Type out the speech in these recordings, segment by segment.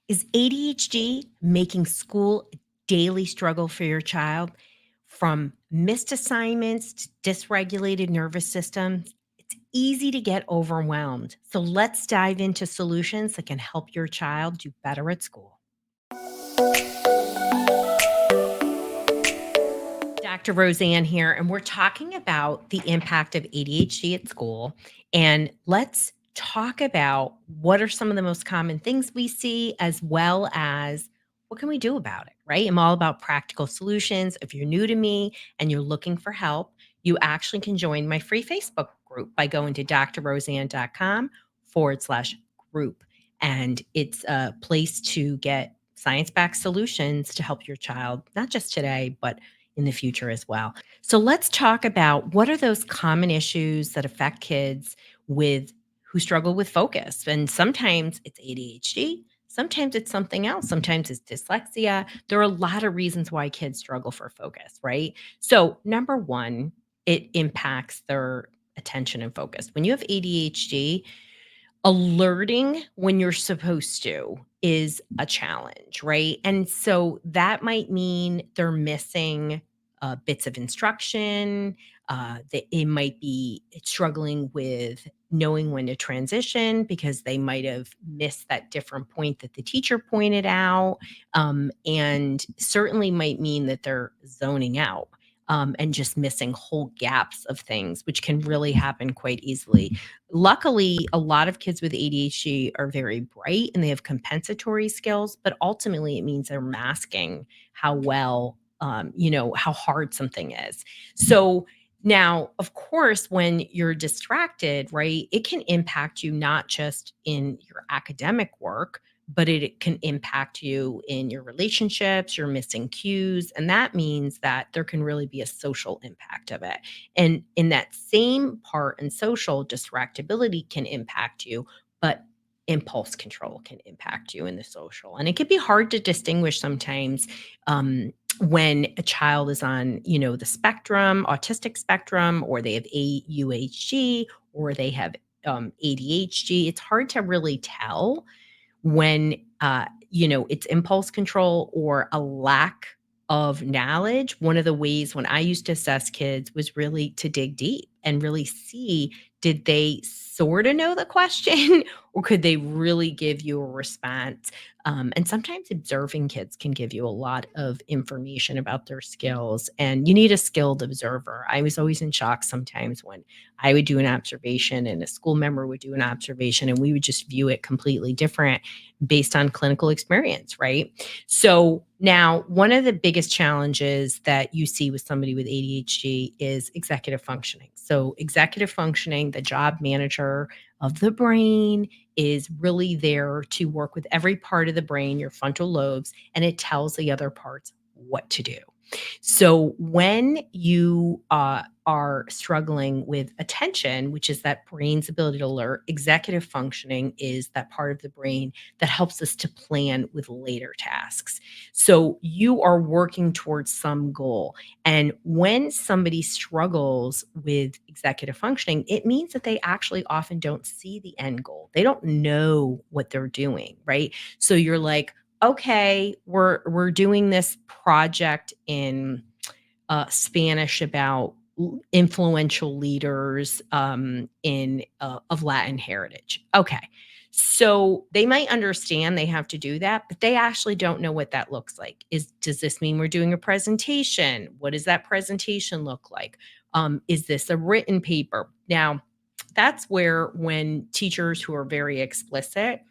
Is ADHD making school a daily struggle for your child? From missed assignments to dysregulated nervous systems, it's easy to get overwhelmed. So let's dive into solutions that can help your child do better at school. Dr. Roseann here, and we're talking about the impact of ADHD at school. And let's talk about what are some of the most common things we see, as well as what can we do about it, right? I'm all about practical solutions. If you're new to me and you're looking for help, you actually can join my free Facebook group by going to drroseann.com/group. And it's a place to get science backed solutions to help your child, not just today, but in the future as well. So let's talk about what are those common issues that affect kids with who struggle with focus. And sometimes it's ADHD, sometimes it's something else, sometimes it's dyslexia. There are a lot of reasons why kids struggle for focus, right? So number one, it impacts their attention and focus. When you have ADHD, alerting when you're supposed to is a challenge, right? And so that might mean they're missing bits of instruction. That it might be struggling with knowing when to transition because they might have missed that different point that the teacher pointed out. And certainly might mean that they're zoning out. And just missing whole gaps of things, which can really happen quite easily. Luckily, a lot of kids with ADHD are very bright and they have compensatory skills, but ultimately it means they're masking how well, how hard something is. So now, of course, when you're distracted, right, it can impact you not just in your academic work, but it can impact you in your relationships, you're missing cues. And that means that there can really be a social impact of it. And in that same part and social distractibility can impact you, but impulse control can impact you in the social. And it can be hard to distinguish sometimes when a child is on, the spectrum, autistic spectrum, or they have AUHG, or they have ADHD. It's hard to really tell when it's impulse control or a lack of knowledge. One of the ways when I used to assess kids was really to dig deep and really see, did they sort of know the question or could they really give you a response? And sometimes observing kids can give you a lot of information about their skills, and you need a skilled observer. I was always in shock sometimes when I would do an observation and a school member would do an observation, and we would just view it completely different based on clinical experience, right? So now, one of the biggest challenges that you see with somebody with ADHD is executive functioning. So, executive functioning, the job manager of the brain, is really there to work with every part of the brain, your frontal lobes, and it tells the other parts what to do. So when you are struggling with attention, which is that brain's ability to alert, executive functioning is that part of the brain that helps us to plan with later tasks. So you are working towards some goal. And when somebody struggles with executive functioning, it means that they actually often don't see the end goal. They don't know what they're doing, right? So you're like, okay, we're doing this project in Spanish about influential leaders in of Latin heritage. Okay, so they might understand they have to do that, but they actually don't know what that looks like. Does this mean we're doing a presentation? What does that presentation look like? Is this a written paper? Now, that's where when teachers who are very explicit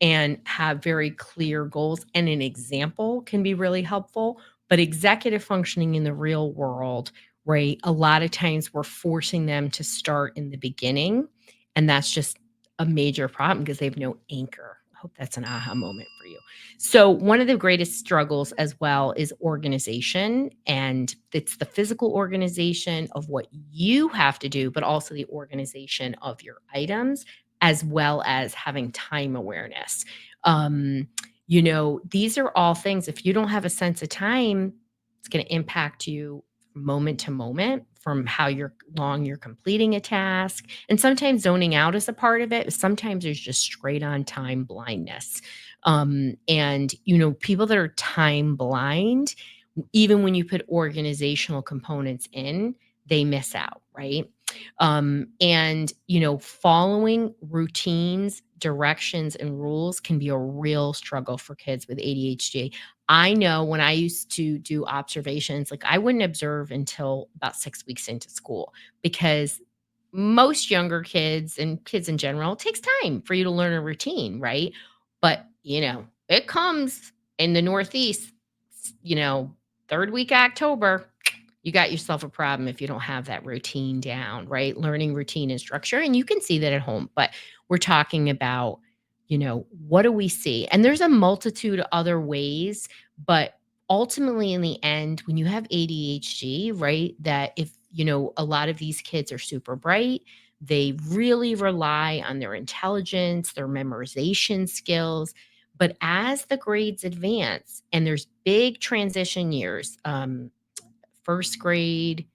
and have very clear goals and an example can be really helpful. But executive functioning in the real world, right? A lot of times we're forcing them to start in the beginning. And that's just a major problem because they have no anchor. I hope that's an aha moment for you. So, one of the greatest struggles as well is organization. And it's the physical organization of what you have to do, but also the organization of your items as well as having time awareness. These are all things, if you don't have a sense of time, it's going to impact you moment to moment from how long you're completing a task. And sometimes zoning out is a part of it. Sometimes there's just straight on time blindness. And, people that are time blind, even when you put organizational components in, they miss out, right? And, following routines, directions, and rules can be a real struggle for kids with ADHD. I know when I used to do observations, like I wouldn't observe until about 6 weeks into school because most younger kids and kids in general, it takes time for you to learn a routine, right? But, it comes in the Northeast, s- you know, third week of October, you got yourself a problem if you don't have that routine down, right? Learning routine and structure. And you can see that at home, but we're talking about, what do we see? And there's a multitude of other ways, but ultimately in the end, when you have ADHD, right, that if, a lot of these kids are super bright, they really rely on their intelligence, their memorization skills. But as the grades advance, and there's big transition years, first grade,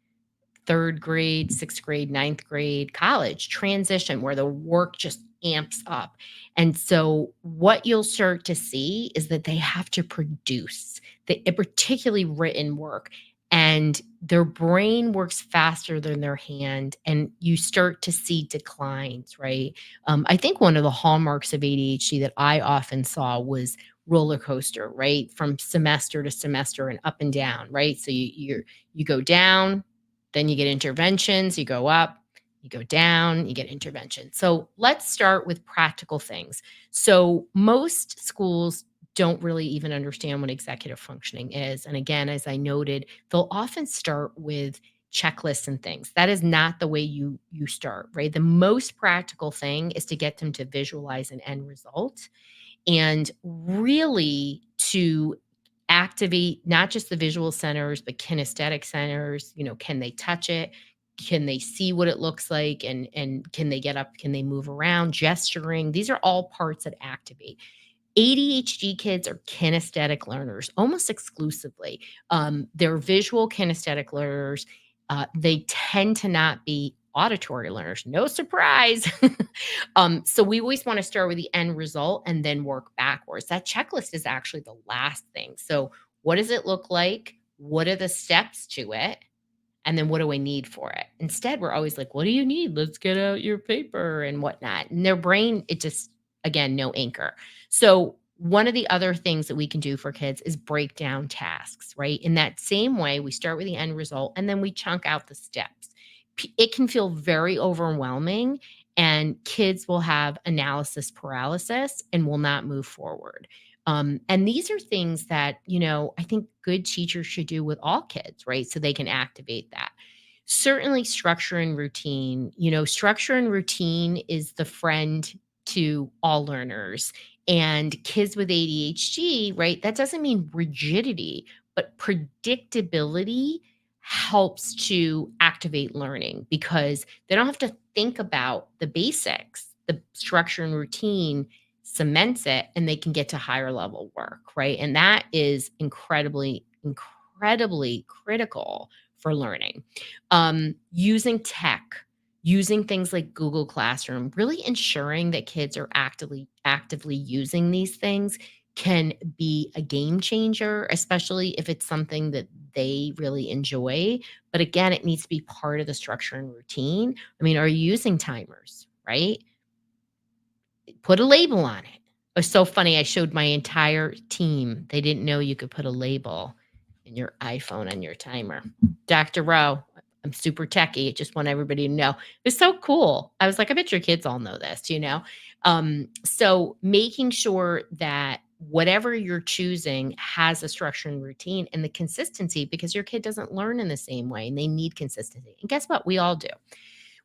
third grade, sixth grade, ninth grade, college transition where the work just amps up. And so, what you'll start to see is that they have to produce particularly written work, and their brain works faster than their hand, and you start to see declines, right? I think one of the hallmarks of ADHD that I often saw was roller coaster, right? From semester to semester and up and down, right? So you go down, then you get interventions, you go up, you go down, you get intervention. So let's start with practical things. So most schools don't really even understand what executive functioning is. And again, as I noted, they'll often start with checklists and things. That is not the way you start, right? The most practical thing is to get them to visualize an end result and really to activate not just the visual centers but kinesthetic centers. Can they touch it, can they see what it looks like, and can they get up, can they move around, gesturing? These are all parts that activate. ADHD kids are kinesthetic learners almost exclusively. They're visual kinesthetic learners. They tend to not be auditory learners. No surprise. So we always want to start with the end result and then work backwards. That checklist is actually the last thing. So, what does it look like? What are the steps to it? And then what do I need for it? Instead, we're always like, what do you need? Let's get out your paper and whatnot. And their brain, it just, again, no anchor. So, one of the other things that we can do for kids is break down tasks, right? In that same way, we start with the end result and then we chunk out the steps. It can feel very overwhelming, and kids will have analysis paralysis and will not move forward. And these are things that, I think good teachers should do with all kids, right? So they can activate that. Certainly, structure and routine. Structure and routine is the friend to all learners. And kids with ADHD, right? That doesn't mean rigidity, but predictability helps to activate learning because they don't have to think about the basics. The structure and routine cements it and they can get to higher level work, right? And that is incredibly, incredibly critical for learning. Using tech, using things like Google Classroom, really ensuring that kids are actively using these things can be a game changer, especially if it's something that they really enjoy. But again, it needs to be part of the structure and routine. I mean, are you using timers, right? Put a label on it. It was so funny, I showed my entire team. They didn't know you could put a label in your iPhone on your timer. Dr. Rowe, I'm super techie, just want everybody to know. It was so cool. I was like, "I bet your kids all know this?" So making sure that whatever you're choosing has a structure and routine and the consistency because your kid doesn't learn in the same way and they need consistency. And guess what? We all do.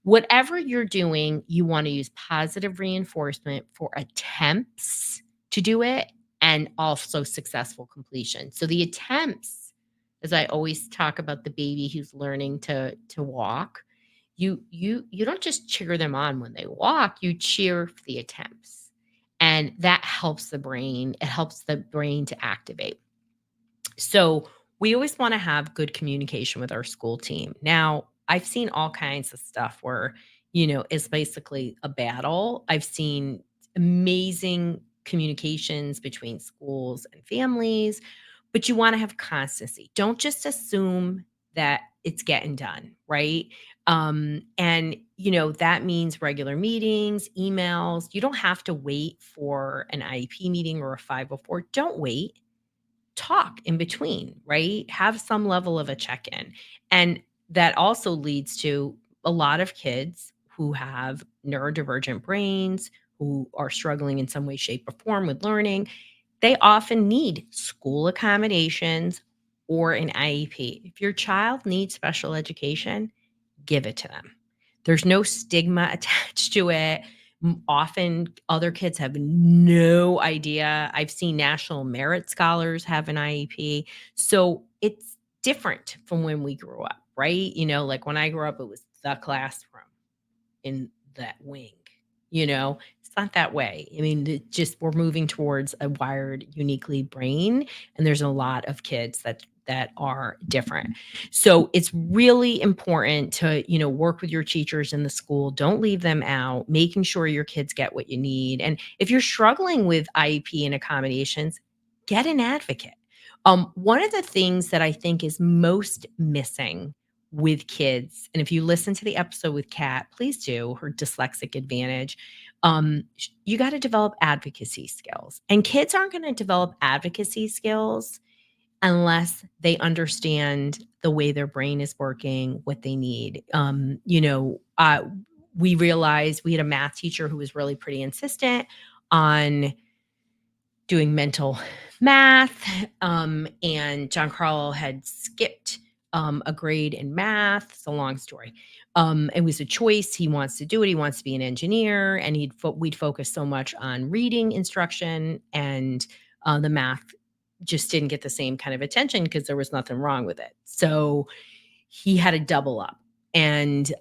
Whatever you're doing, you wanna use positive reinforcement for attempts to do it and also successful completion. So the attempts, as I always talk about the baby who's learning to walk, you don't just cheer them on when they walk, you cheer for the attempts. And that helps the brain. It helps the brain to activate. So we always want to have good communication with our school team. Now, I've seen all kinds of stuff where, it's basically a battle. I've seen amazing communications between schools and families, but you want to have constancy. Don't just assume that it's getting done, right? And that means regular meetings, emails. You don't have to wait for an IEP meeting or a 504. Don't wait. Talk in between, right? Have some level of a check-in. And that also leads to a lot of kids who have neurodivergent brains, who are struggling in some way, shape, or form with learning. They often need school accommodations or an IEP. If your child needs special education, give it to them. There's no stigma attached to it. Often other kids have no idea. I've seen national merit scholars have an IEP. So it's different from when we grew up, right? Like when I grew up, it was the classroom in that wing, It's not that way. I mean, we're moving towards a wired uniquely brain, and there's a lot of kids that are different. So it's really important to, work with your teachers in the school. Don't leave them out, making sure your kids get what you need. And if you're struggling with IEP and accommodations, get an advocate. One of the things that I think is most missing with kids. And if you listen to the episode with Kat, please do, her dyslexic advantage. You got to develop advocacy skills. And kids aren't going to develop advocacy skills unless they understand the way their brain is working, what they need. We realized we had a math teacher who was really pretty insistent on doing mental math. And John Carl had skipped a grade in math. It's a long story. It was a choice. He wants to do it. He wants to be an engineer, and we'd focus so much on reading instruction, and the math just didn't get the same kind of attention because there was nothing wrong with it. So he had to double up, and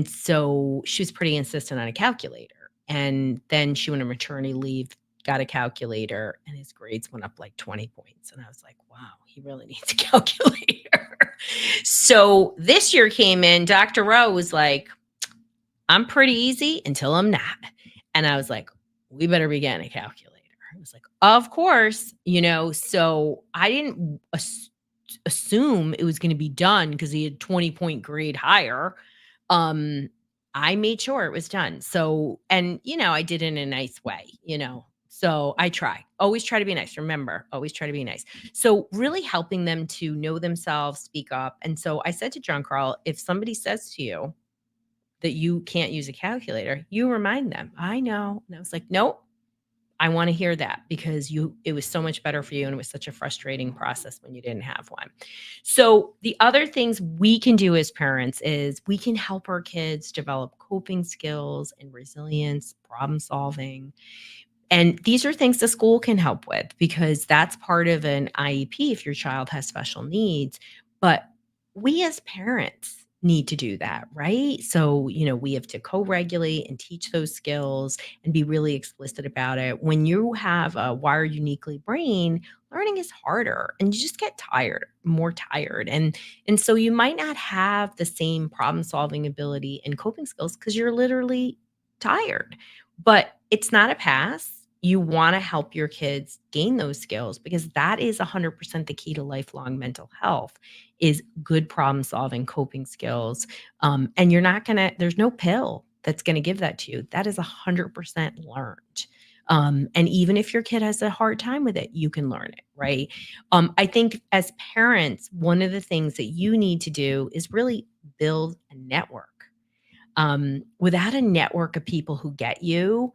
so she was pretty insistent on a calculator. And then she went on maternity leave, got a calculator, and his grades went up like 20 points. And I was like, wow, he really needs a calculator. So this year came in, Dr. Rowe was like, I'm pretty easy until I'm not. And I was like, we better be getting a calculator. I was like, of course, so I didn't assume it was going to be done because he had 20-point grade higher. I made sure it was done. So, and I did it in a nice way, So I always try to be nice. Remember, always try to be nice. So really helping them to know themselves, speak up. And so I said to John Carl, if somebody says to you that you can't use a calculator, you remind them. I know. And I was like, nope. I want to hear that because it was so much better for you, and it was such a frustrating process when you didn't have one. So the other things we can do as parents is we can help our kids develop coping skills and resilience, problem solving. And these are things the school can help with because that's part of an IEP if your child has special needs. But we as parents need to do that, right? So, we have to co-regulate and teach those skills and be really explicit about it. When you have a wired uniquely brain, learning is harder and you just get more tired. And so you might not have the same problem solving ability and coping skills because you're literally tired. But it's not a pass. You want to help your kids gain those skills because that is 100% the key to lifelong mental health is good problem solving, coping skills. And there's no pill that's going to give that to you. That is 100% learned. And even if your kid has a hard time with it, you can learn it, right? I think as parents, one of the things that you need to do is really build a network. Without a network of people who get you,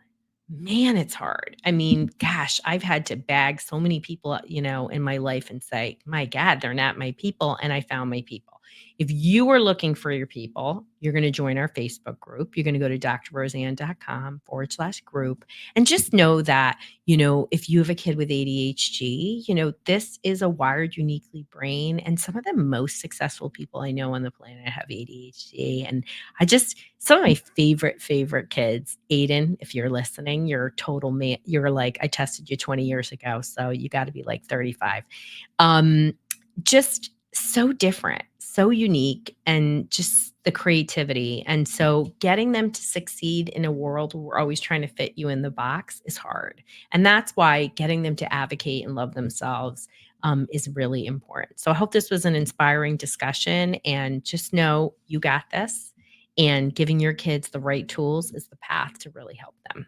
man, it's hard. I mean, gosh, I've had to bag so many people, in my life and say, my God, they're not my people. And I found my people. If you are looking for your people, you're going to join our Facebook group. You're going to go to drroseann.com/group. And just know that, if you have a kid with ADHD, this is a wired uniquely brain. And some of the most successful people I know on the planet have ADHD. And some of my favorite kids, Aiden, if you're listening, you're a total man. You're like, I tested you 20 years ago. So you got to be like 35. Just so different. so unique and just the creativity. And so getting them to succeed in a world where we're always trying to fit you in the box is hard. And that's why getting them to advocate and love themselves is really important. So I hope this was an inspiring discussion, and just know you got this. And giving your kids the right tools is the path to really help them.